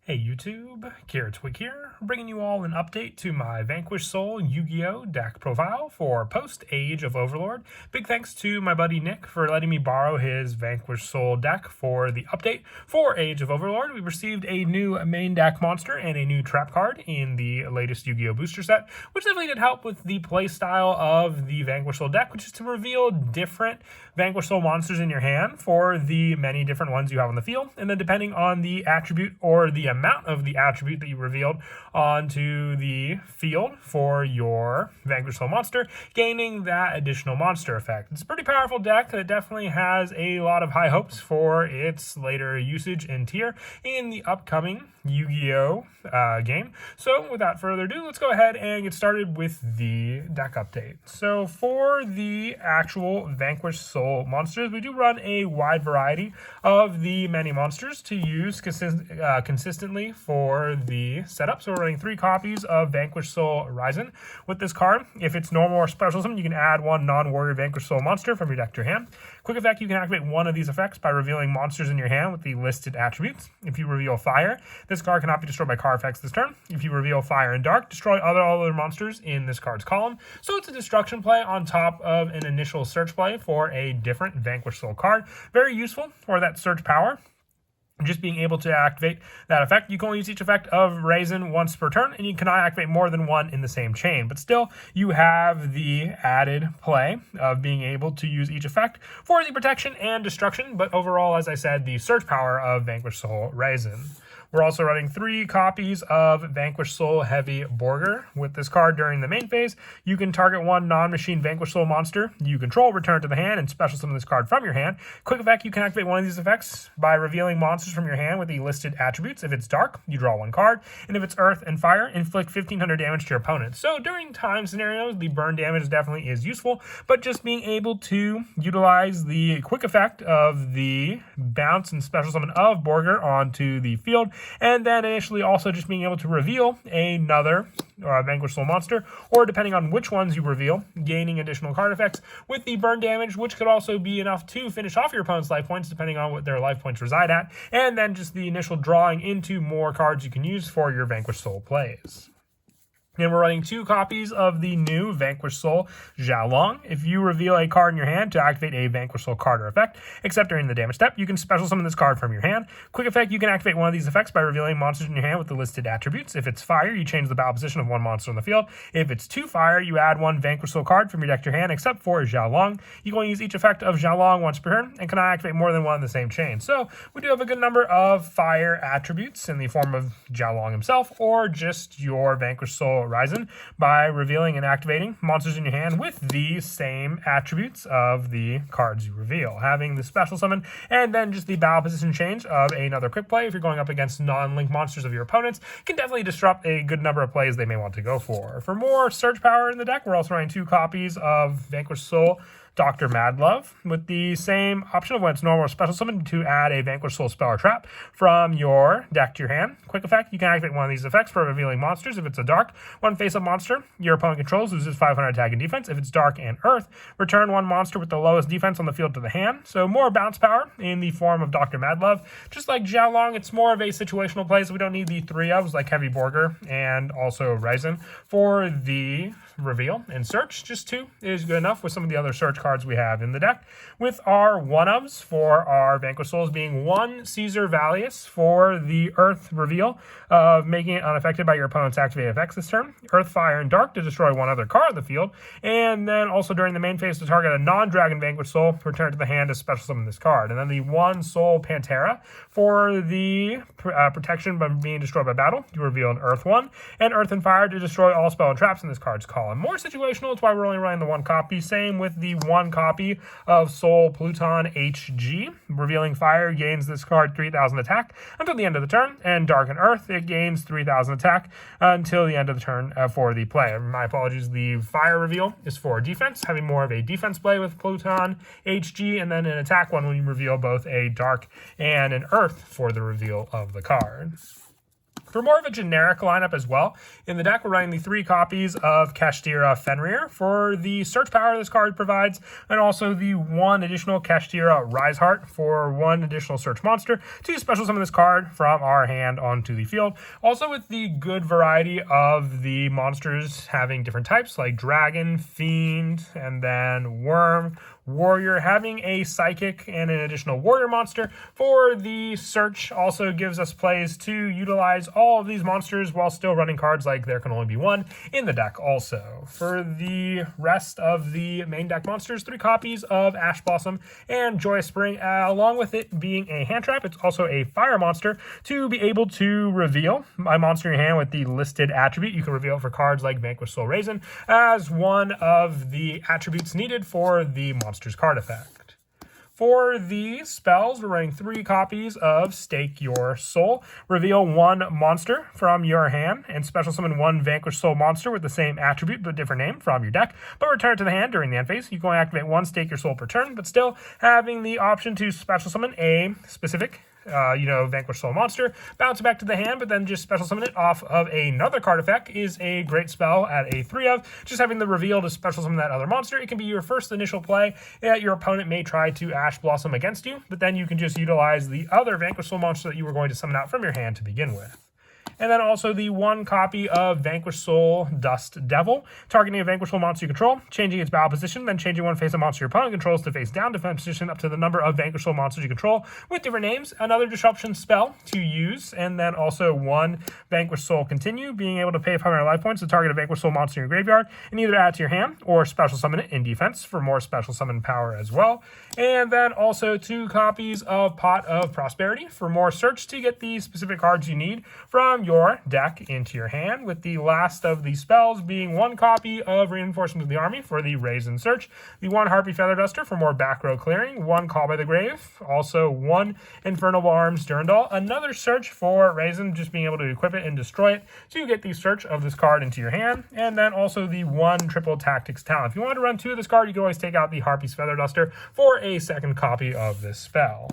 Hey YouTube, Twig here, bringing you all an update to my Vanquish Soul Yu-Gi-Oh! Deck profile for post-Age of Overlord. Big thanks to my buddy Nick for letting me borrow his Vanquish Soul deck for the update for Age of Overlord. We received a new main deck monster and a new trap card in the latest Yu-Gi-Oh! Booster set, which definitely did help with the playstyle of the Vanquish Soul deck, which is to reveal different Vanquish Soul monsters in your hand for the many different ones you have on the field, and then depending on the attribute or the amount of the attribute that you revealed onto the field for your Vanquish Soul monster, gaining that additional monster effect. It's a pretty powerful deck that definitely has a lot of high hopes for its later usage and tier in the upcoming Yu-Gi-Oh! Game. So without further ado, let's go ahead and get started with the deck update. So for the actual Vanquish Soul monsters, we do run a wide variety of the many monsters to use consistently for the setup. So we're running 3 copies of Vanquish Soul Ryzen with this card. If it's normal or special summon, you can add 1 non-warrior Vanquish Soul monster from your deck to your hand. Quick effect, you can activate 1 of these effects by revealing monsters in your hand with the listed attributes. If you reveal Fire, this card cannot be destroyed by card effects this turn. If you reveal Fire and Dark, destroy all other monsters in this card's column. So it's a destruction play on top of an initial search play for a different Vanquish Soul card. Very useful for that search power. Just being able to activate that effect. You can only use each effect of Ryzen once per turn, and you cannot activate more than 1 in the same chain. But still, you have the added play of being able to use each effect for the protection and destruction. But overall, as I said, the search power of Vanquish Soul Ryzen. We're also running 3 copies of Vanquish Soul Heavy Borger. With this card during the main phase, you can target 1 non-machine Vanquish Soul monster you control, return to the hand, and special summon this card from your hand. Quick effect, you can activate 1 of these effects by revealing monsters from your hand with the listed attributes. If it's Dark, you draw 1 card, and if it's Earth and Fire, inflict 1500 damage to your opponent. So during time scenarios, the burn damage definitely is useful, but just being able to utilize the quick effect of the bounce and special summon of Borger onto the field, and then initially also just being able to reveal another Vanquish Soul monster, or depending on which ones you reveal, gaining additional card effects with the burn damage, which could also be enough to finish off your opponent's life points, depending on what their life points reside at, and then just the initial drawing into more cards you can use for your Vanquish Soul plays. And we're running 2 copies of the new Vanquish Soul Xiaolong. If you reveal a card in your hand to activate a Vanquish Soul card or effect, except during the damage step, you can special summon this card from your hand. Quick effect, you can activate 1 of these effects by revealing monsters in your hand with the listed attributes. If it's Fire, you change the battle position of 1 monster on the field. If it's 2 Fire, you add 1 Vanquish Soul card from your deck to your hand, except for Xiaolong. You can only use each effect of Xiaolong once per turn, and cannot activate more than 1 in the same chain. So we do have a good number of Fire attributes in the form of Xiaolong himself, or just your Vanquish Soul Ryzen, by revealing and activating monsters in your hand with the same attributes of the cards you reveal, having the special summon and then just the battle position change of another quick play if you're going up against non-link monsters of your opponents can definitely disrupt a good number of plays they may want to go for. For more search power in the deck, we're also running 2 copies of Vanquish Soul Dr. Madlove with the same option of when it's normal or special summon to add a Vanquish Soul spell or trap from your deck to your hand. Quick effect, you can activate 1 of these effects for revealing monsters. If it's a Dark, 1 face-up monster your opponent controls loses 500 attack and defense. If it's Dark and Earth, return 1 monster with the lowest defense on the field to the hand. So more bounce power in the form of Dr. Madlove. Just like Xiaolong, it's more of a situational play, so we don't need the 3 ofs like Heavy Borger and also Ryzen for the reveal and search. Just 2 is good enough with some of the other search cards we have in the deck, with our 1-ofs for our Vanquish Souls being 1 Caesar Valius for the Earth reveal of making it unaffected by your opponent's activated effects this turn, Earth, Fire, and Dark to destroy 1 other card on the field, and then also during the main phase to target a non-dragon Vanquish Soul, return it to the hand to special summon this card, and then the 1 Soul Pantera for the protection by being destroyed by battle. You reveal an Earth 1, and Earth and Fire to destroy all spell and traps in this card's column. More situational, that's why we're only running the 1 copy. Same with the 1 copy of Soul Pluton HG. Revealing Fire gains this card 3000 attack until the end of the turn, and Dark and Earth, it gains 3000 attack until the end of the turn for the play. My apologies, the Fire reveal is for defense, having more of a defense play with Pluton HG, and then an attack one when you reveal both a Dark and an Earth for the reveal of the card. For more of a generic lineup as well, in the deck we're running the 3 copies of Kashtira Fenrir for the search power this card provides, and also the 1 additional Kashtira Riseheart for 1 additional search monster to special summon this card from our hand onto the field. Also with the good variety of the monsters having different types like Dragon, Fiend, and then Worm, Warrior, having a Psychic and an additional Warrior monster for the search also gives us plays to utilize all of these monsters while still running cards like There Can Only Be One in the deck also. For the rest of the main deck monsters, 3 copies of Ash Blossom and Joyous Spring, along with it being a hand trap. It's also a fire monster to be able to reveal a monster in your hand with the listed attribute. You can reveal it for cards like Vanquish Soul Raisin as one of the attributes needed for the monster's card effect. For the spells, we're running 3 copies of Stake Your Soul. Reveal 1 monster from your hand and special summon 1 Vanquish Soul monster with the same attribute but different name from your deck, but return it to the hand during the end phase. You can only activate 1 Stake Your Soul per turn, but still having the option to special summon a specific Vanquish Soul monster, bounce it back to the hand, but then just special summon it off of another card effect is a great spell at a 3 of. Just having the reveal to special summon that other monster. It can be your first initial play. Your opponent may try to Ash Blossom against you, but then you can just utilize the other Vanquish Soul monster that you were going to summon out from your hand to begin with. And then also the 1 copy of Vanquish Soul Dust Devil, targeting a Vanquish Soul monster you control, changing its battle position, then changing one face of monster your opponent controls to face down defense position up to the number of Vanquish Soul monsters you control with different names. Another disruption spell to use, and then also 1 Vanquish Soul Continue, being able to pay 500 life points to target a Vanquish Soul monster in your graveyard and either add it to your hand or special summon it in defense for more special summon power as well. And then also 2 copies of Pot of Prosperity for more search to get the specific cards you need from your deck into your hand, with the last of the spells being 1 copy of Reinforcement of the Army for the Raisin Search, the 1 Harpy Feather Duster for more back row clearing, 1 Call by the Grave, also 1 Infernal Arms Durandal, another search for Raisin, just being able to equip it and destroy it to get the search of this card into your hand, and then also the 1 Triple Tactics Talent. If you want to run 2 of this card, you can always take out the Harpy's Feather Duster for a 2nd copy of this spell.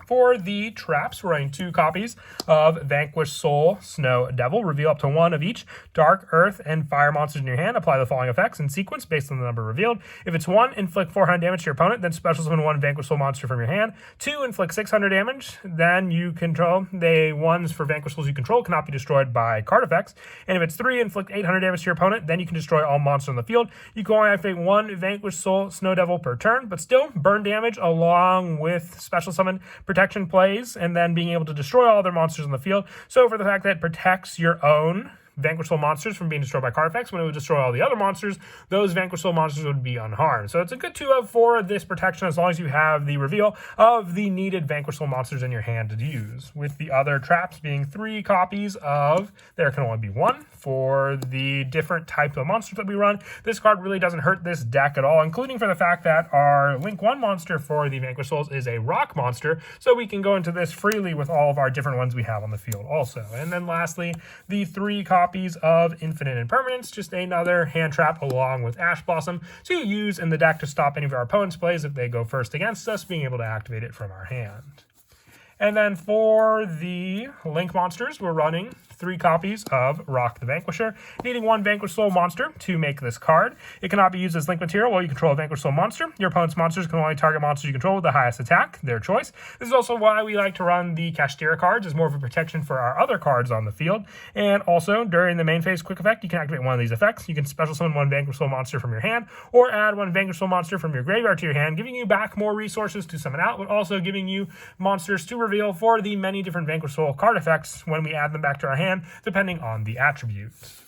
For the traps, we're running 2 copies of Vanquish Soul Snow Devil. Reveal up to 1 of each Dark, Earth, and Fire monsters in your hand. Apply the following effects in sequence based on the number revealed. If it's 1, inflict 400 damage to your opponent, then special summon 1 Vanquish Soul monster from your hand. 2, inflict 600 damage. Then you control the ones for Vanquish Souls you control cannot be destroyed by card effects. And if it's 3, inflict 800 damage to your opponent, then you can destroy all monsters on the field. You can only activate 1 Vanquish Soul Snow Devil per turn, but still burn damage along with special summon protection plays, and then being able to destroy all other monsters on the field. So for the fact that it protects your own Vanquish Soul monsters from being destroyed by card effects, when it would destroy all the other monsters, those Vanquish Soul monsters would be unharmed. So it's a good 2 of for this protection as long as you have the reveal of the needed Vanquish Soul monsters in your hand to use. With the other traps being 3 copies of There Can Only Be One for the different type of monsters that we run. This card really doesn't hurt this deck at all, including for the fact that our Link 1 monster for the Vanquish Souls is a rock monster, so we can go into this freely with all of our different ones we have on the field also. And then lastly, the 3 copies of Infinite Impermanence, just another hand trap along with Ash Blossom to use in the deck to stop any of our opponent's plays if they go first against us, being able to activate it from our hand. And then for the Link monsters, we're running 3 copies of Rock the Vanquisher, needing 1 Vanquish Soul monster to make this card. It cannot be used as Link material while you control a Vanquish Soul monster. Your opponent's monsters can only target monsters you control with the highest attack, their choice. This is also why we like to run the Kashtira cards as more of a protection for our other cards on the field. And also, during the main phase quick effect, you can activate 1 of these effects. You can special summon 1 Vanquish Soul monster from your hand, or add 1 Vanquish Soul monster from your graveyard to your hand, giving you back more resources to summon out, but also giving you monsters to reveal for the many different Vanquish Soul card effects when we add them back to our hand, depending on the attributes.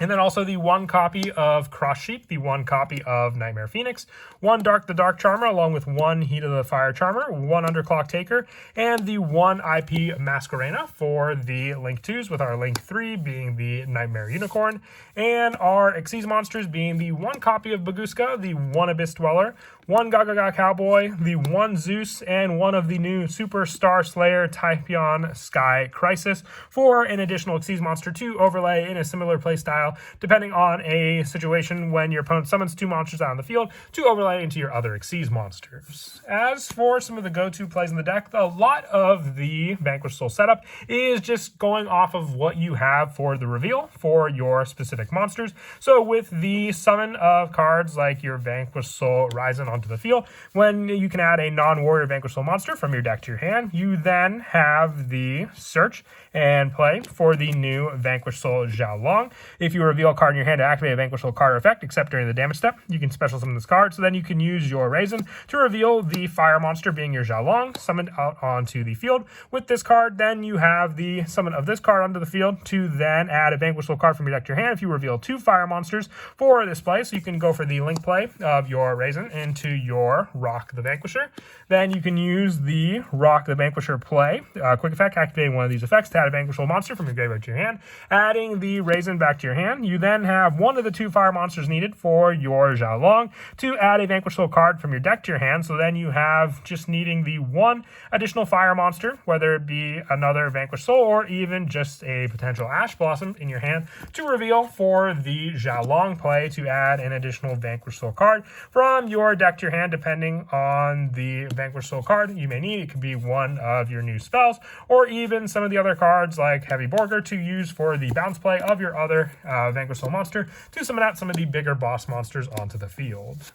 And then also the 1 copy of Cross Sheep, the 1 copy of Nightmare Phoenix, 1 Dark the Dark Charmer, along with 1 Heat of the Fire Charmer, 1 Underclock Taker, and the 1 IP Masquerena for the Link 2s, with our Link 3 being the Nightmare Unicorn, and our Xyz monsters being the 1 copy of Baguska, the 1 Abyss Dweller, 1 Gaga Cowboy, the 1 Zeus, and 1 of the new Super Star Slayer Typeon Sky Crisis for an additional Xyz monster to overlay in a similar playstyle, depending on a situation when your opponent summons 2 monsters out on the field to overlay into your other Xyz monsters. As for some of the go-to plays in the deck, a lot of the Vanquish Soul setup is just going off of what you have for the reveal for your specific monsters. So with the summon of cards like your Vanquish Soul Ryzen onto the field, when you can add a non-warrior Vanquish Soul monster from your deck to your hand, you then have the search and play for the new Vanquish Soul Xiaolong. If you reveal a card in your hand to activate a Vanquish Soul card or effect, except during the damage step, you can special summon this card, so then you can use your Raisin to reveal the fire monster being your Xiaolong summoned out onto the field. With this card, then you have the summon of this card onto the field to then add a Vanquish Soul card from your deck to your hand if you reveal 2 fire monsters for this play. So you can go for the link play of your Raisin into your Rock the Vanquisher. Then you can use the Rock the Vanquisher play, quick effect, activating one of these effects to add a Vanquish Soul monster from your graveyard to your hand, adding the Raisin back to your hand. You then have one of the 2 fire monsters needed for your Xiaolong to add a Vanquish Soul card from your deck to your hand. So then you have just needing the 1 additional fire monster, whether it be another Vanquish Soul or even just a potential Ash Blossom in your hand, to reveal for the Xiaolong play to add an additional Vanquish Soul card from your deck to your hand, depending on the Vanquish Soul card you may need. It could be one of your new spells or even some of the other cards like Heavy Borger to use for the bounce play of your other Vanquish Soul monster to summon out some of the bigger boss monsters onto the field.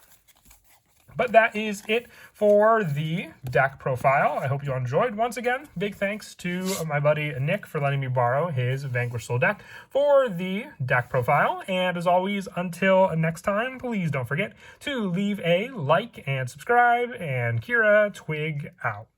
But that is it for the deck profile. I hope you enjoyed. Once again, big thanks to my buddy Nick for letting me borrow his Vanquish Soul deck for the deck profile. And as always, until next time, please don't forget to leave a like and subscribe. And Kira Twig out.